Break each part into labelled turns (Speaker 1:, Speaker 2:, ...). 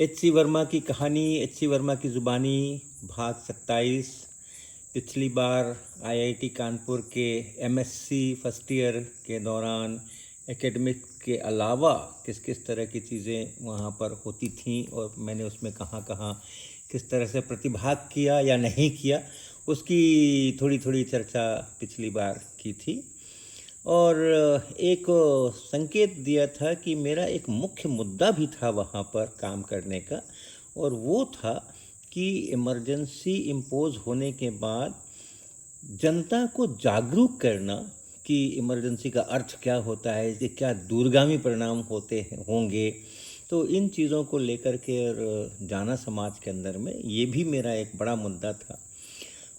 Speaker 1: एच.सी. वर्मा की कहानी, एच.सी. वर्मा की ज़ुबानी, भाग 27। पिछली बार आईआईटी कानपुर के एमएससी फर्स्ट ईयर के दौरान एकेडमिक के अलावा किस किस तरह की चीज़ें वहाँ पर होती थीं और मैंने उसमें कहाँ कहाँ किस तरह से प्रतिभाग किया या नहीं किया, उसकी थोड़ी थोड़ी चर्चा पिछली बार की थी। और एक संकेत दिया था कि मेरा एक मुख्य मुद्दा भी था वहाँ पर काम करने का, और वो था कि इमरजेंसी इम्पोज होने के बाद जनता को जागरूक करना कि इमरजेंसी का अर्थ क्या होता है, इसके क्या दूरगामी परिणाम होते हैं होंगे। तो इन चीज़ों को लेकर के और जाना समाज के अंदर में, ये भी मेरा एक बड़ा मुद्दा था।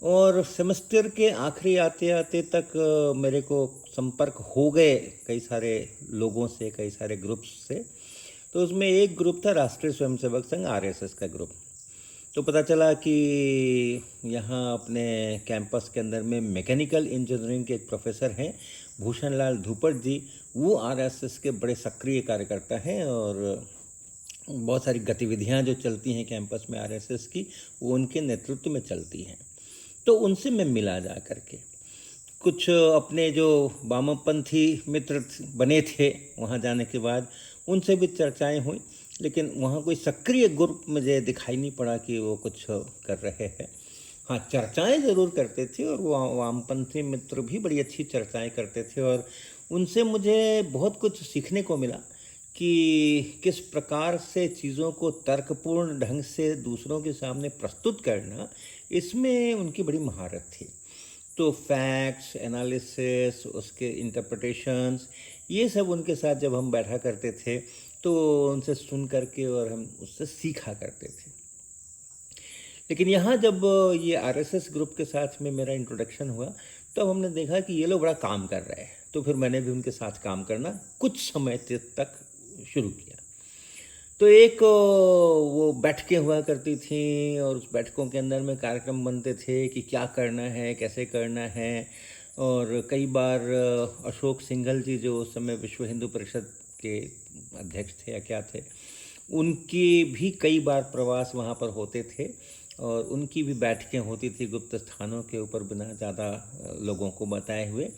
Speaker 1: और सेमेस्टर के आखिरी आते आते तक मेरे को संपर्क हो गए कई सारे लोगों से, कई सारे ग्रुप्स से। तो उसमें एक ग्रुप था राष्ट्रीय स्वयंसेवक संघ, आरएसएस का ग्रुप। तो पता चला कि यहाँ अपने कैंपस के अंदर में मैकेनिकल इंजीनियरिंग के एक प्रोफेसर हैं, भूषण लाल धूपट जी। वो आरएसएस के बड़े सक्रिय कार्यकर्ता हैं और बहुत सारी गतिविधियाँ जो चलती हैं कैंपस में आरएसएस की, वो उनके नेतृत्व में चलती हैं। तो उनसे मैं मिला जा करके, कुछ अपने जो वामपंथी मित्र बने थे वहाँ जाने के बाद, उनसे भी चर्चाएं हुई, लेकिन वहाँ कोई सक्रिय ग्रुप मुझे दिखाई नहीं पड़ा कि वो कुछ कर रहे हैं। हाँ, चर्चाएं ज़रूर करते थे और वो वामपंथी मित्र भी बड़ी अच्छी चर्चाएं करते थे, और उनसे मुझे बहुत कुछ सीखने को मिला कि किस प्रकार से चीज़ों को तर्कपूर्ण ढंग से दूसरों के सामने प्रस्तुत करना, इसमें उनकी बड़ी महारत थी। तो फैक्ट्स, एनालिसिस, उसके इंटरप्रिटेशंस, ये सब उनके साथ जब हम बैठा करते थे तो उनसे सुन करके और हम उससे सीखा करते थे। लेकिन यहाँ जब ये आरएसएस ग्रुप के साथ में मेरा इंट्रोडक्शन हुआ, तब हमने देखा कि ये लोग बड़ा काम कर रहे हैं। तो फिर मैंने भी उनके साथ काम करना कुछ समय तक शुरू किया। तो एक वो बैठकें हुआ करती थी और उस बैठकों के अंदर में कार्यक्रम बनते थे कि क्या करना है, कैसे करना है। और कई बार अशोक सिंघल जी, जो उस समय विश्व हिंदू परिषद के अध्यक्ष थे या क्या थे, उनके भी कई बार प्रवास वहाँ पर होते थे और उनकी भी बैठकें होती थी गुप्त स्थानों के ऊपर, बिना ज़्यादा लोगों को बताए हुए।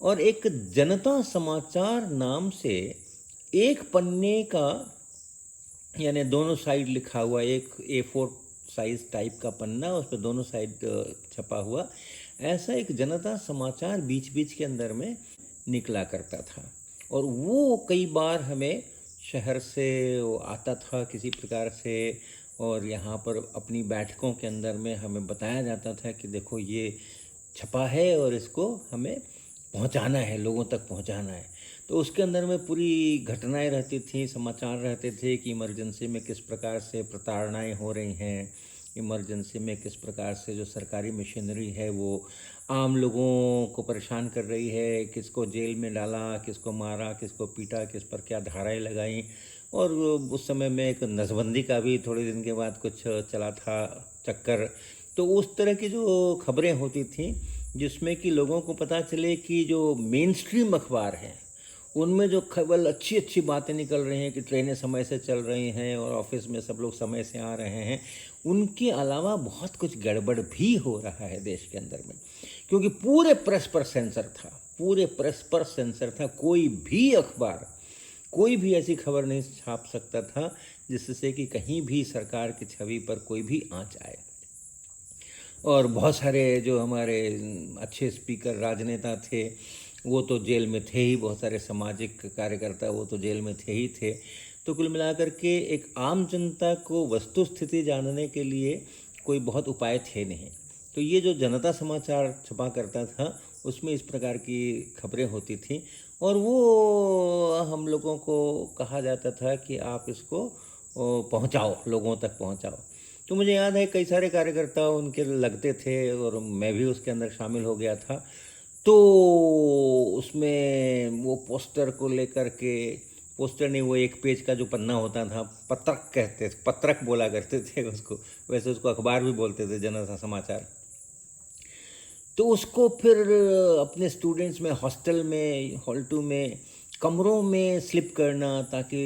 Speaker 1: और एक जनता समाचार नाम से एक पन्ने का, यानी दोनों साइड लिखा हुआ, एक A4 साइज टाइप का पन्ना, उस पर दोनों साइड छपा हुआ, ऐसा एक जनता समाचार बीच बीच के अंदर में निकला करता था। और वो कई बार हमें शहर से वो आता था किसी प्रकार से, और यहाँ पर अपनी बैठकों के अंदर में हमें बताया जाता था कि देखो ये छपा है और इसको हमें पहुँचाना है, लोगों तक पहुँचाना है। तो उसके अंदर में पूरी घटनाएं रहती थी, समाचार रहते थे कि इमरजेंसी में किस प्रकार से प्रताड़नाएं हो रही हैं, इमरजेंसी में किस प्रकार से जो सरकारी मशीनरी है वो आम लोगों को परेशान कर रही है, किसको जेल में डाला, किसको मारा, किसको पीटा, किस पर क्या धाराएं लगाई। और उस समय में एक नसबंदी का भी थोड़े दिन के बाद कुछ चला था चक्कर। तो उस तरह की जो खबरें होती थी, जिसमें कि लोगों को पता चले कि जो मेन स्ट्रीम अखबार हैं उनमें जो केवल अच्छी अच्छी बातें निकल रही हैं कि ट्रेनें समय से चल रही हैं और ऑफिस में सब लोग समय से आ रहे हैं, उनके अलावा बहुत कुछ गड़बड़ भी हो रहा है देश के अंदर में। क्योंकि पूरे प्रेस पर सेंसर था, पूरे प्रेस पर सेंसर था। कोई भी अखबार, कोई भी ऐसी खबर नहीं छाप सकता था जिससे कि कहीं भी सरकार की छवि पर कोई भी आँच आए। और बहुत सारे जो हमारे अच्छे स्पीकर, राजनेता थे, वो तो जेल में थे ही, बहुत सारे सामाजिक कार्यकर्ता वो तो जेल में थे ही थे। तो कुल मिलाकर के एक आम जनता को वस्तु स्थिति जानने के लिए कोई बहुत उपाय थे नहीं। तो ये जो जनता समाचार छपा करता था, उसमें इस प्रकार की खबरें होती थी, और वो हम लोगों को कहा जाता था कि आप इसको पहुंचाओ, लोगों तक पहुंचाओ। तो मुझे याद है कई सारे कार्यकर्ता उनके लगते थे और मैं भी उसके अंदर शामिल हो गया था। तो उसमें वो पोस्टर को लेकर के, पोस्टर नहीं, वो एक पेज का जो पन्ना होता था, पत्रक कहते थे, पत्रक बोला करते थे उसको, वैसे उसको अखबार भी बोलते थे, जनता समाचार। तो उसको फिर अपने स्टूडेंट्स में, हॉस्टल में, हॉल 2 में कमरों में स्लिप करना, ताकि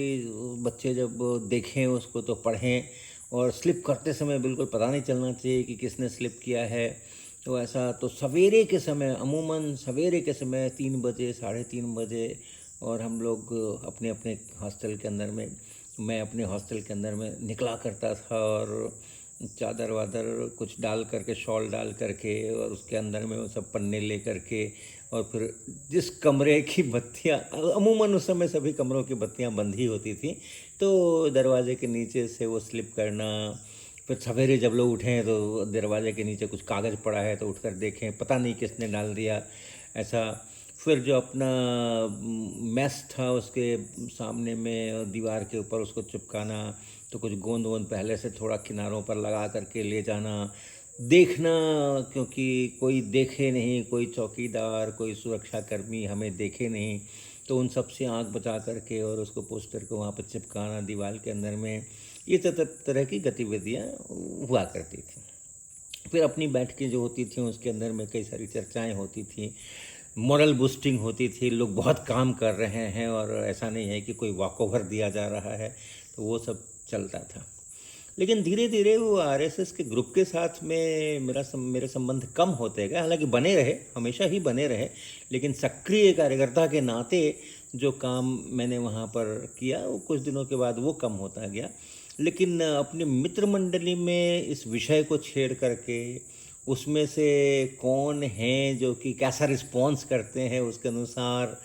Speaker 1: बच्चे जब देखें उसको तो पढ़ें, और स्लिप करते समय बिल्कुल पता नहीं चलना चाहिए कि किसने स्लिप किया है। तो ऐसा तो सवेरे के समय, अमूमन सवेरे के समय 3 बजे, साढ़े 3 बजे, और हम लोग अपने अपने हॉस्टल के अंदर में, मैं अपने हॉस्टल के अंदर में निकला करता था, और चादर वादर कुछ डाल करके, शॉल डाल करके, और उसके अंदर में वो सब पन्ने ले करके, और फिर जिस कमरे की बत्तियाँ, अमूमन उस समय सभी कमरों की बत्तियाँ बंद ही होती थी, तो दरवाजे के नीचे से वो स्लिप करना। फिर सवेरे जब लोग उठें तो दरवाजे के नीचे कुछ कागज़ पड़ा है तो उठकर देखें, पता नहीं किसने डाल दिया, ऐसा। फिर जो अपना मेस था उसके सामने में दीवार के ऊपर उसको चिपकाना, तो कुछ गोंद वोंद पहले से थोड़ा किनारों पर लगा करके ले जाना, देखना, क्योंकि कोई देखे नहीं, कोई चौकीदार, कोई सुरक्षाकर्मी हमें देखे नहीं, तो उन सब से आँख बचा करके और उसको पोस्टर को वहाँ पर चिपकाना दीवार के अंदर में। ये तरह की गतिविधियाँ हुआ करती थी। फिर अपनी बैठकें जो होती थी उसके अंदर में कई सारी चर्चाएं होती थी, मॉरल बूस्टिंग होती थी, लोग बहुत काम कर रहे हैं और ऐसा नहीं है कि कोई वॉकओवर दिया जा रहा है, तो वो सब चलता था। लेकिन धीरे धीरे वो आरएसएस के ग्रुप के साथ में मेरे संबंध कम होते गए, हालांकि बने रहे, हमेशा ही बने रहे, लेकिन सक्रिय कार्यकर्ता के नाते जो काम मैंने वहाँ पर किया वो कुछ दिनों के बाद वो कम होता गया। लेकिन अपनी मित्र मंडली में इस विषय को छेड़ करके, उसमें से कौन हैं जो कि कैसा रिस्पॉन्स करते हैं, उसके अनुसार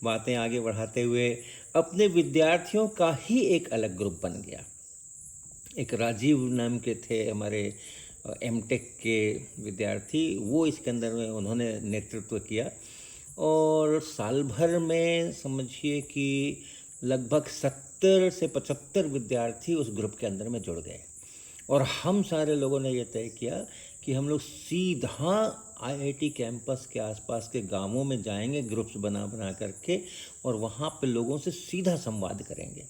Speaker 1: बातें आगे बढ़ाते हुए अपने विद्यार्थियों का ही एक अलग ग्रुप बन गया। एक राजीव नाम के थे हमारे एमटेक के विद्यार्थी, वो इसके अंदर में उन्होंने नेतृत्व किया, और साल भर में समझिए कि लगभग 70 से 75 विद्यार्थी उस ग्रुप के अंदर में जुड़ गए, और हम सारे लोगों ने ये तय किया कि हम लोग सीधा आईआईटी कैंपस के आसपास के गांवों में जाएंगे, ग्रुप्स बना बना करके, और वहाँ पे लोगों से सीधा संवाद करेंगे।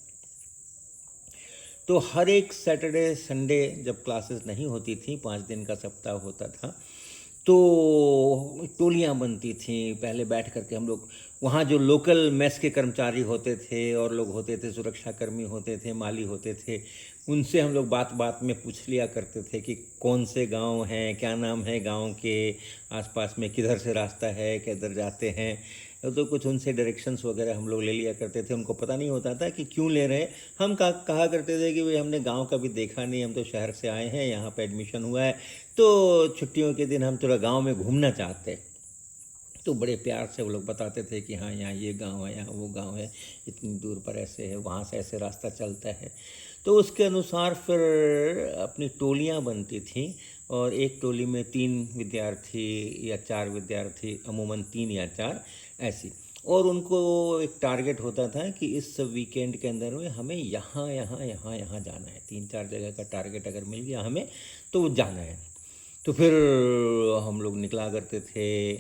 Speaker 1: तो हर एक सैटरडे संडे जब क्लासेस नहीं होती थी, 5 दिन का सप्ताह होता था, तो टोलियां बनती थीं। पहले बैठ करके हम लोग वहाँ, जो लोकल मेस के कर्मचारी होते थे और लोग होते थे, सुरक्षाकर्मी होते थे, माली होते थे, उनसे हम लोग बात बात में पूछ लिया करते थे कि कौन से गांव हैं, क्या नाम है गांव के, आसपास में किधर से रास्ता है, किधर जाते हैं। तो कुछ उनसे डायरेक्शंस वगैरह हम लोग ले लिया करते थे। उनको पता नहीं होता था कि क्यों ले रहे हैं। हम कहा करते थे कि भाई हमने गांव कभी देखा नहीं, हम तो शहर से आए हैं, यहाँ पे एडमिशन हुआ है, तो छुट्टियों के दिन हम थोड़ा गांव में घूमना चाहते हैं। तो बड़े प्यार से वो लोग बताते थे कि हाँ यहाँ ये गांव है, यहाँ वो गांव है, इतनी दूर पर ऐसे है, वहाँ से ऐसे रास्ता चलता है। तो उसके अनुसार फिर अपनी टोलियाँ बनती थीं, और एक टोली में 3 विद्यार्थी या 4 विद्यार्थी, अमूमन 3 या 4 ऐसी, और उनको एक टारगेट होता था कि इस वीकेंड के अंदर में हमें यहाँ यहाँ यहाँ यहाँ जाना है। 3-4 जगह का टारगेट अगर मिल गया हमें तो जाना है। तो फिर हम लोग निकला करते थे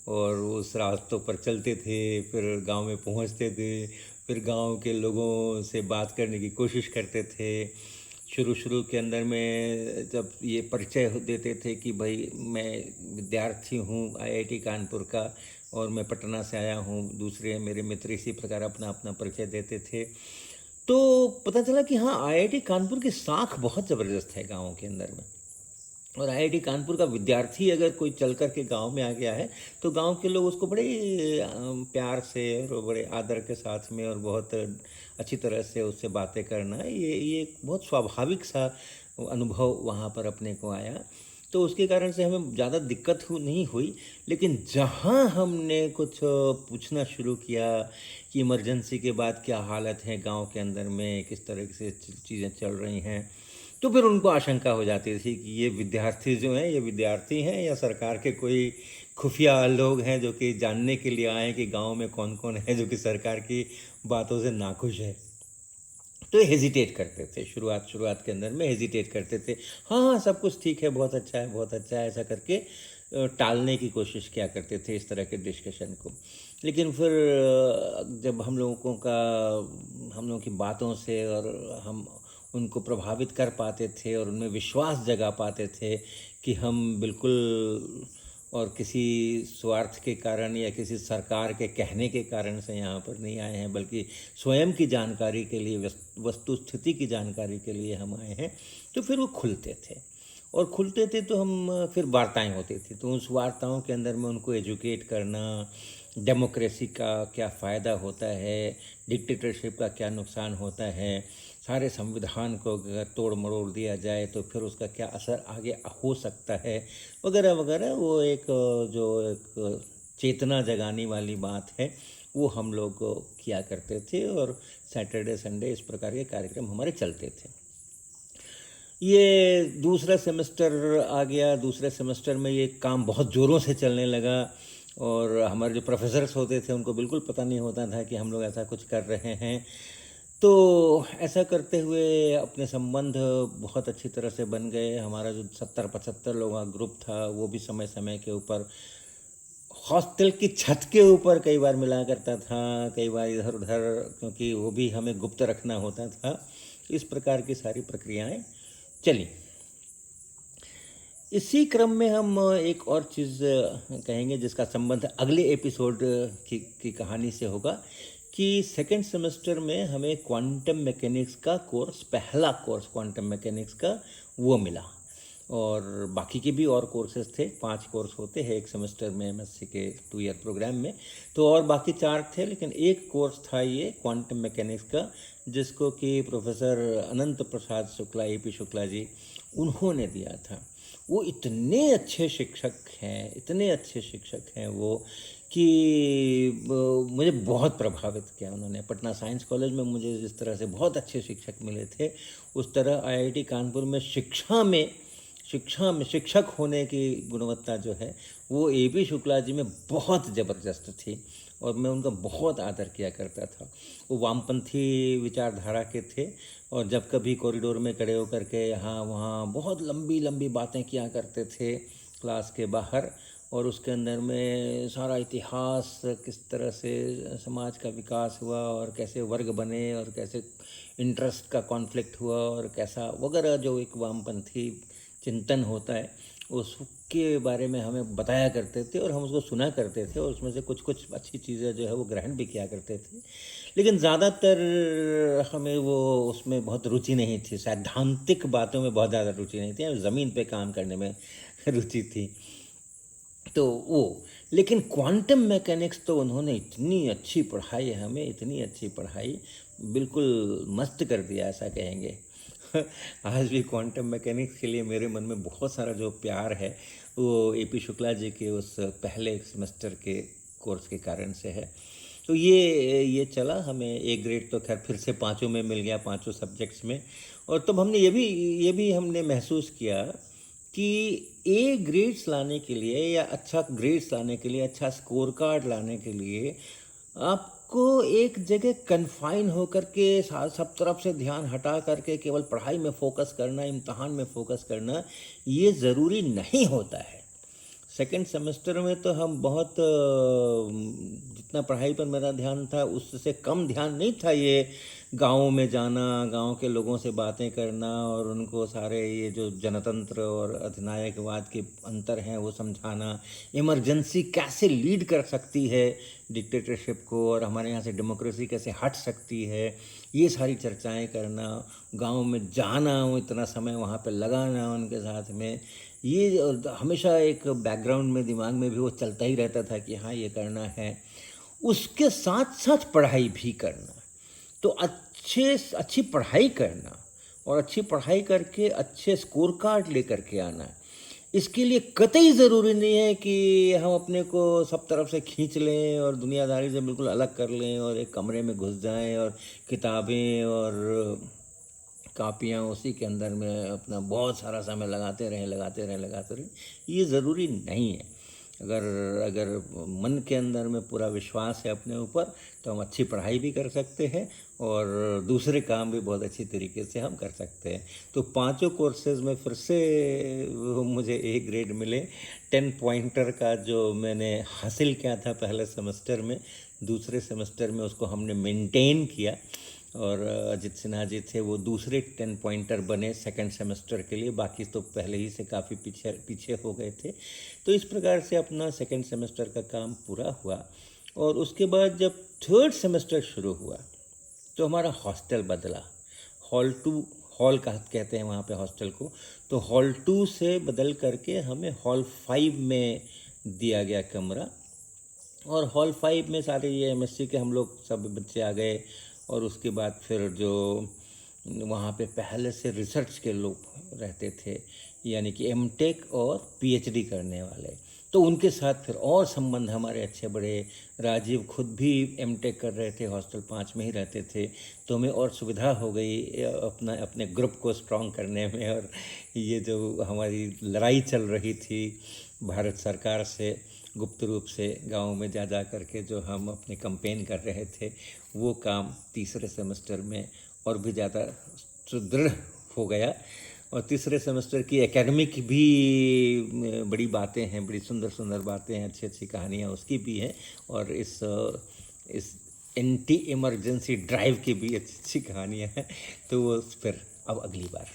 Speaker 1: और उस रास्तों पर चलते थे, फिर गांव में पहुंचते थे, फिर गांव के लोगों से बात करने की कोशिश करते थे। शुरू के अंदर में जब ये परिचय देते थे कि भाई मैं विद्यार्थी हूँ आईआईटी कानपुर का और मैं पटना से आया हूँ, दूसरे मेरे मित्र इसी प्रकार अपना अपना परिचय देते थे, तो पता चला कि हाँ, आईआईटी कानपुर की साख बहुत ज़बरदस्त है गाँव के अंदर में। और आईआईटी कानपुर का विद्यार्थी अगर कोई चल कर के गाँव में आ गया है तो गांव के लोग उसको बड़े प्यार से और बड़े आदर के साथ में और बहुत अच्छी तरह से उससे बातें करना, ये एक बहुत स्वाभाविक सा अनुभव वहाँ पर अपने को आया। तो उसके कारण से हमें ज़्यादा दिक्कत नहीं हुई। लेकिन जहाँ हमने कुछ पूछना शुरू किया कि इमरजेंसी के बाद क्या हालत है गांव के अंदर में, किस तरह से चीज़ें चल रही हैं, तो फिर उनको आशंका हो जाती थी कि ये विद्यार्थी जो हैं, ये विद्यार्थी हैं या सरकार के कोई खुफिया लोग हैं जो कि जानने के लिए आए हैं कि गांव में कौन कौन है जो कि सरकार की बातों से नाखुश है। तो हेजिटेट करते थे, शुरुआत के अंदर में हेजिटेट करते थे। हाँ हाँ, सब कुछ ठीक है, बहुत अच्छा है, बहुत अच्छा है, ऐसा करके टालने की कोशिश किया करते थे इस तरह के डिस्कशन को। लेकिन फिर जब हम लोगों की बातों से और हम उनको प्रभावित कर पाते थे और उनमें विश्वास जगा पाते थे कि हम बिल्कुल और किसी स्वार्थ के कारण या किसी सरकार के कहने के कारण से यहाँ पर नहीं आए हैं, बल्कि स्वयं की जानकारी के लिए, वस्तु स्थिति की जानकारी के लिए हम आए हैं। तो फिर वो खुलते थे, और खुलते थे तो हम फिर वार्ताएं होती थी, तो उस वार्ताओं के अंदर में उनको एजुकेट करना, डेमोक्रेसी का क्या फ़ायदा होता है, डिक्टेटरशिप का क्या नुकसान होता है, सारे संविधान को अगर तोड़ मरोड़ दिया जाए तो फिर उसका क्या असर आगे हो सकता है, वगैरह वगैरह। वो एक जो एक चेतना जगाने वाली बात है वो हम लोग किया करते थे, और सैटरडे संडे इस प्रकार के कार्यक्रम हमारे चलते थे। ये दूसरा सेमेस्टर आ गया, दूसरे सेमेस्टर में ये काम बहुत ज़ोरों से चलने लगा, और हमारे जो प्रोफेसर्स होते थे उनको बिल्कुल पता नहीं होता था कि हम लोग ऐसा कुछ कर रहे हैं। तो ऐसा करते हुए अपने संबंध बहुत अच्छी तरह से बन गए। हमारा जो 70-75 लोगों का ग्रुप था वो भी समय समय के ऊपर हॉस्टल की छत के ऊपर कई बार मिला करता था, कई बार इधर उधर, क्योंकि वो भी हमें गुप्त रखना होता था। इस प्रकार की सारी प्रक्रियाएं चली। इसी क्रम में हम एक और चीज़ कहेंगे जिसका संबंध अगले एपिसोड की कहानी से होगा, कि सेकेंड सेमेस्टर में हमें क्वांटम मैकेनिक्स का कोर्स, पहला कोर्स क्वांटम मैकेनिक्स का वो मिला, और बाकी के भी और कोर्सेज थे। 5 कोर्स होते हैं एक सेमेस्टर में एमएससी के 2 ईयर प्रोग्राम में, तो और बाकी 4 थे, लेकिन एक कोर्स था ये क्वांटम मैकेनिक्स का, जिसको कि प्रोफेसर अनंत प्रसाद शुक्ला, एपी शुक्ला जी, उन्होंने दिया था। वो इतने अच्छे शिक्षक हैं, इतने अच्छे शिक्षक हैं वो, कि मुझे बहुत प्रभावित किया उन्होंने। पटना साइंस कॉलेज में मुझे जिस तरह से बहुत अच्छे शिक्षक मिले थे, उस तरह आईआईटी कानपुर में शिक्षक होने की गुणवत्ता जो है वो एपी शुक्ला जी में बहुत ज़बरदस्त थी, और मैं उनका बहुत आदर किया करता था। वो वामपंथी विचारधारा के थे, और जब कभी कॉरिडोर में खड़े होकर के यहाँ वहाँ बहुत लंबी लंबी बातें किया करते थे क्लास के बाहर, और उसके अंदर में सारा इतिहास, किस तरह से समाज का विकास हुआ, और कैसे वर्ग बने, और कैसे इंटरेस्ट का कॉन्फ्लिक्ट हुआ, और कैसा वगैरह जो एक वामपंथी चिंतन होता है उसके बारे में हमें बताया करते थे, और हम उसको सुना करते थे, और उसमें से कुछ कुछ अच्छी चीज़ें जो है वो ग्रहण भी किया करते थे। लेकिन ज़्यादातर हमें वो उसमें बहुत रुचि नहीं थी, सैद्धांतिक बातों में बहुत ज़्यादा रुचि नहीं थी, ज़मीन पे काम करने में रुचि थी। तो वो, लेकिन क्वांटम मैकेनिक्स तो उन्होंने इतनी अच्छी पढ़ाई हमें, इतनी अच्छी पढ़ाई, बिल्कुल मस्त कर दिया ऐसा कहेंगे। आज भी क्वांटम मैकेनिक्स के लिए मेरे मन में बहुत सारा जो प्यार है वो एपी शुक्ला जी के उस पहले सेमेस्टर के कोर्स के कारण से है। तो ये चला, हमें ए ग्रेड तो खैर फिर से 5 में मिल गया, 5 सब्जेक्ट्स में। और तब हमने ये भी हमने महसूस किया कि ए ग्रेड्स लाने के लिए, या अच्छा ग्रेड्स लाने के लिए, अच्छा स्कोर कार्ड लाने के लिए, आपको एक जगह कन्फाइन होकर के सब तरफ से ध्यान हटा करके केवल पढ़ाई में फोकस करना, इम्तहान में फोकस करना, ये ज़रूरी नहीं होता है। सेकेंड सेमेस्टर में तो हम बहुत जितना पढ़ाई पर मेरा ध्यान था उससे कम ध्यान नहीं था ये गाँव में जाना, गाँव के लोगों से बातें करना, और उनको सारे ये जो जनतंत्र और अधिनायकवाद के अंतर हैं वो समझाना, इमरजेंसी कैसे लीड कर सकती है डिक्टेटरशिप को, और हमारे यहाँ से डेमोक्रेसी कैसे हट सकती है, ये सारी चर्चाएं करना, गाँव में जाना, इतना समय वहाँ पे लगाना उनके साथ में, ये हमेशा एक बैकग्राउंड में, दिमाग में भी वो चलता ही रहता था कि हाँ ये करना है। उसके साथ साथ पढ़ाई भी करना, तो अच्छी पढ़ाई करना, और अच्छी पढ़ाई करके अच्छे स्कोर कार्ड लेकर के आना, इसके लिए कतई ज़रूरी नहीं है कि हम अपने को सब तरफ से खींच लें और दुनियादारी से बिल्कुल अलग कर लें, और एक कमरे में घुस जाएं, और किताबें और कापियाँ उसी के अंदर में अपना बहुत सारा समय लगाते रहें। ये ज़रूरी नहीं है। अगर मन के अंदर में पूरा विश्वास है अपने ऊपर, तो हम अच्छी पढ़ाई भी कर सकते हैं, और दूसरे काम भी बहुत अच्छी तरीके से हम कर सकते हैं। तो 5 कोर्सेज़ में फिर से मुझे ए ग्रेड मिले। 10 पॉइंटर का जो मैंने हासिल किया था पहले सेमेस्टर में, दूसरे सेमेस्टर में उसको हमने मेंटेन किया, और अजित सिन्हा जी थे वो दूसरे 10 पॉइंटर बने सेकंड सेमेस्टर के लिए, बाकी तो पहले ही से काफ़ी पीछे हो गए थे। तो इस प्रकार से अपना सेकंड सेमेस्टर का काम पूरा हुआ। और उसके बाद जब थर्ड सेमेस्टर शुरू हुआ तो हमारा हॉस्टल बदला। हॉल का कहते हैं वहाँ पे हॉस्टल को, तो हॉल 2 से बदल करके हमें हॉल 5 में दिया गया कमरा। और हॉल 5 में सारे ये एमएससी के हम लोग सब बच्चे आ गए। और उसके बाद फिर जो वहाँ पे पहले से रिसर्च के लोग रहते थे, यानी कि एमटेक और पीएचडी करने वाले, तो उनके साथ फिर और संबंध हमारे अच्छे बढ़े। राजीव खुद भी एमटेक कर रहे थे, हॉस्टल 5 में ही रहते थे, तो हमें और सुविधा हो गई अपने ग्रुप को स्ट्रॉन्ग करने में। और ये जो हमारी लड़ाई चल रही थी भारत सरकार से, गुप्त रूप से गाँव में जा करके जो हम अपने कैंपेन कर रहे थे, वो काम तीसरे सेमेस्टर में और भी ज़्यादा सुदृढ़ हो गया। और तीसरे सेमेस्टर की एकेडमिक भी बड़ी बातें हैं, बड़ी सुंदर सुंदर बातें हैं, अच्छी अच्छी कहानियाँ उसकी भी हैं। और इस एंटी इमरजेंसी ड्राइव की भी अच्छी अच्छी कहानियाँ हैं। तो वो फिर अब अगली बार